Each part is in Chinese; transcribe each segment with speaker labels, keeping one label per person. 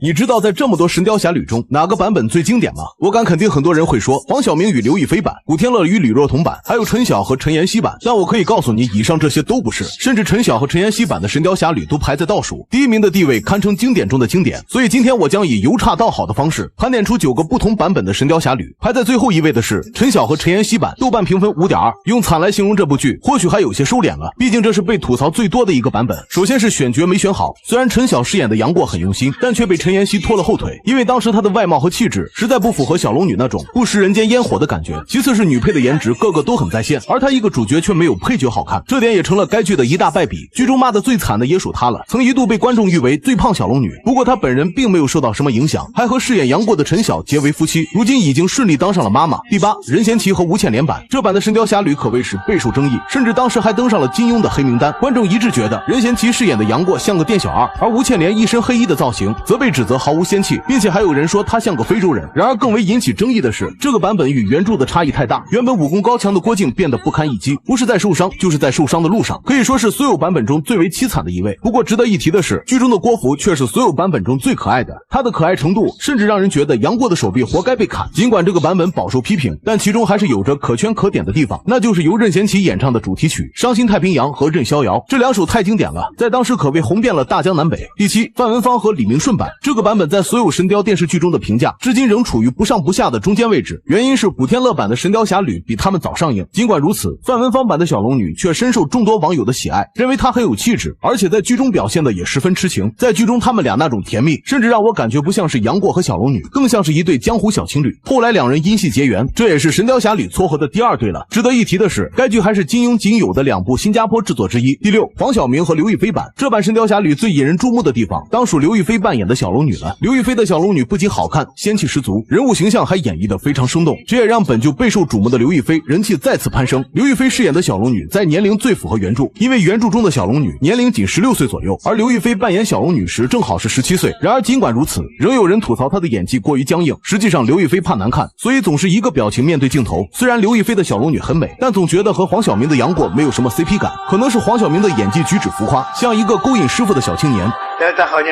Speaker 1: 你知道在这么多神雕侠侣中哪个版本最经典吗？我敢肯定很多人会说黄晓明与刘亦菲版、古天乐与李若彤版，还有陈晓和陈妍希版，但我可以告诉你，以上这些都不是，甚至陈晓和陈妍希版的神雕侠侣都排在倒数，第一名的地位堪称经典中的经典。所以今天我将以由差到好的方式盘点出9个不同版本的神雕侠侣，排在最后一位的是陈晓和陈妍希版，豆瓣评分 5.2， 用惨来形容这部剧或许还有些收敛了，毕竟这是被吐槽最多的一个版本。首先是选角没选好，虽然陈晓饰演的杨过很用心，但却被陈妍希拖了后腿，因为当时她的外貌和气质实在不符合小龙女那种不食人间烟火的感觉。其次是女配的颜值个个都很在线，而她一个主角却没有配角好看，这点也成了该剧的一大败笔。剧中骂的最惨的也属她了，曾一度被观众誉为最胖小龙女，不过她本人并没有受到什么影响，还和饰演杨过的陈晓结为夫妻，如今已经顺利当上了妈妈。第8，任贤齐和吴倩莲版，这版的神雕侠侣可谓是备受争议，甚至当时还登上了金庸的黑名单。观众一致觉得任贤齐饰演的杨过像个店小二，而吴倩莲一身黑衣的造型则被指责毫无仙气，并且还有人说她像个非洲人。然而更为引起争议的是，这个版本与原著的差异太大，原本武功高强的郭靖变得不堪一击，不是在受伤就是在受伤的路上，可以说是所有版本中最为凄惨的一位。不过值得一提的是，剧中的郭芙却是所有版本中最可爱的，她的可爱程度甚至让人觉得杨过的手臂活该被砍。尽管这个版本饱受批评，但其中还是有着可圈可点的地方，那就是由任贤齐演唱的主题曲《伤心太平洋》和《任逍遥》，这2首太经典了，在当时可谓红遍了大江南北。第7，范文芳和李明顺版，这个版本在所有神雕电视剧中的评价至今仍处于不上不下的中间位置，原因是古天乐版的神雕侠侣比他们早上映。尽管如此，范文芳版的小龙女却深受众多网友的喜爱，认为她很有气质，而且在剧中表现的也十分痴情。在剧中他们俩那种甜蜜，甚至让我感觉不像是杨过和小龙女，更像是一对江湖小情侣。后来2人因戏结缘，这也是神雕侠侣撮合的第2对了。值得一提的是，该剧还是金庸仅有的2部新加坡制作之一。第6，黄晓明和刘亦菲版，这版神雕侠侣最引人注目的地方当属刘亦菲扮演的小龙女了。刘亦菲的小龙女不仅好看，仙气十足，人物形象还演绎得非常生动，这也让本就备受瞩目的刘亦菲人气再次攀升。刘亦菲饰演的小龙女在年龄最符合原著，因为原著中的小龙女年龄仅16岁左右，而刘亦菲扮演小龙女时正好是17岁。然而尽管如此，仍有人吐槽她的演技过于僵硬，实际上刘亦菲怕难看，所以总是一个表情面对镜头。虽然刘亦菲的小龙女很美，但总觉得和黄晓明的杨过没有什么 CP 感，可能是黄晓明的演技举止浮夸，像一个勾引师傅的小青年。
Speaker 2: 但他好像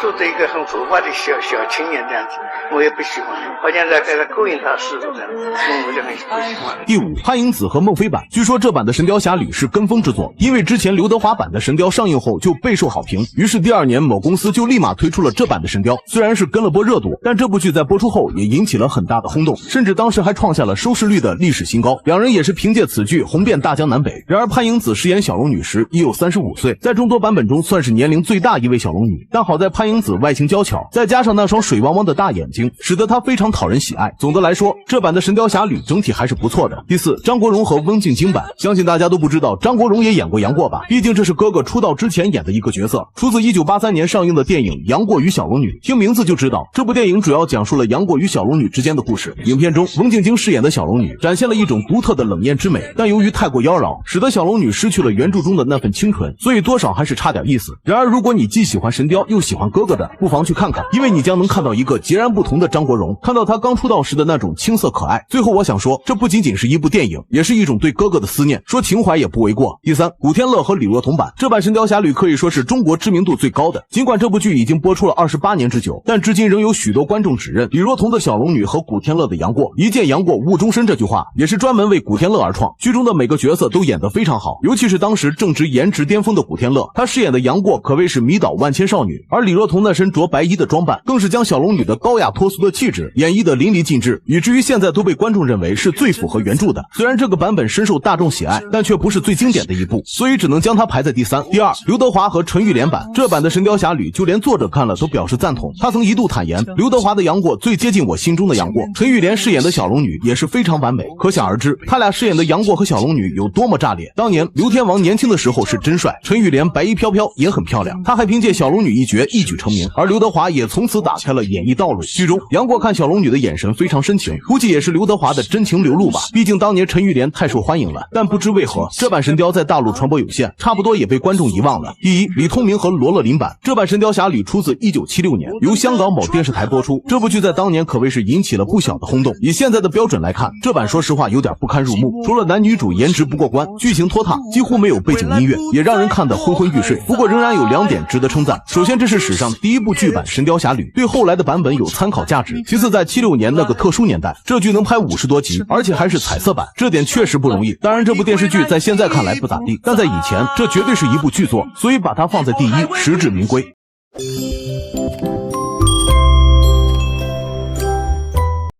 Speaker 2: 做着一个很浮夸的小青年这样子，我也不喜欢，好像在勾引他师傅这样子，我就很不喜欢。
Speaker 1: 第5，潘迎紫和孟非版，据说这版的神雕侠侣是跟风之作，因为之前刘德华版的神雕上映后就备受好评，于是第2年某公司就立马推出了这版的神雕。虽然是跟了波热度，但这部剧在播出后也引起了很大的轰动，甚至当时还创下了收视率的历史新高。2人也是凭借此剧红遍大江南北。然而潘迎紫饰演小龙女时已有35岁，在众多版本中算是年龄最大一位小龙女，但好在潘迎紫外形娇巧，再加上那双水汪汪的大眼睛，使得她非常讨人喜爱。总的来说，这版的神雕侠侣整体还是不错的。第4，张国荣和翁静晶版，相信大家都不知道张国荣也演过杨过吧，毕竟这是哥哥出道之前演的一个角色，出自1983年上映的电影《杨过与小龙女》，听名字就知道这部电影主要讲述了杨过与小龙女之间的故事。影片中翁静晶饰演的小龙女展现了一种独特的冷艳之美，但由于太过妖娆，使得小龙女失去了原著中的那份清纯，所以多少还是差点意思。然而如果你既喜欢神雕又喜欢哥哥的，不妨去看看，因为你将能看到一个截然不同的张国荣，看到他刚出道时的那种青涩可爱。最后我想说，这不仅仅是一部电影，也是一种对哥哥的思念，说情怀也不为过。第3，古天乐和李若彤版，这版神雕侠侣可以说是中国知名度最高的，尽管这部剧已经播出了28年之久，但至今仍有许多观众指认李若彤的小龙女和古天乐的杨过一见杨过误终身，这句话也是专门为古天乐而创。剧中的每个角色都演得非常好，尤其是当时正值颜值巅峰的古天乐，他饰演的杨过可谓是迷倒万千少女，而李若彤那身着白衣的装扮更是将小龙女的高雅脱俗的气质演绎得淋漓尽致，以至于现在都被观众认为是最符合原著的。虽然这个版本深受大众喜爱，但却不是最经典的一部，所以只能将它排在第3。第2，刘德华和陈玉莲版，这版的神雕侠侣就连作者看了都表示赞同，他曾一度坦言刘德华的杨过最接近我心中的杨过，陈玉莲饰演的小龙女也是非常完美，可想而知他俩饰演的杨过和小龙女有多么炸裂。当年刘天王年轻的时候是真帅，陈玉莲白衣飘飘也很漂亮，他还凭借小龙女一角一举成名，而刘德华也从此打开了演艺道路。剧中杨过看小龙女的眼神非常深情，估计也是刘德华的真情流露吧，毕竟当年陈玉莲太受欢迎了。但不知为何这版神雕在大陆传播有限，差不多也被观众遗忘了。第1，李通明和罗乐林版，这版神雕侠侣出自1976年，由香港某电视台播出。这部剧在当年可谓是引起了不小的轰动，以现在的标准来看，这版说实话有点不堪入目，除了男女主颜值不过关，剧情拖沓，几乎没有背景音乐，也让人看得昏昏欲睡。不过仍然有2点值得称赞，首先这是史上上第一部剧版《神雕侠侣》，对后来的版本有参考价值。其次，在76年那个特殊年代，这剧能拍50多集，而且还是彩色版，这点确实不容易。当然，这部电视剧在现在看来不咋地，但在以前，这绝对是一部巨作，所以把它放在第一，实至名归。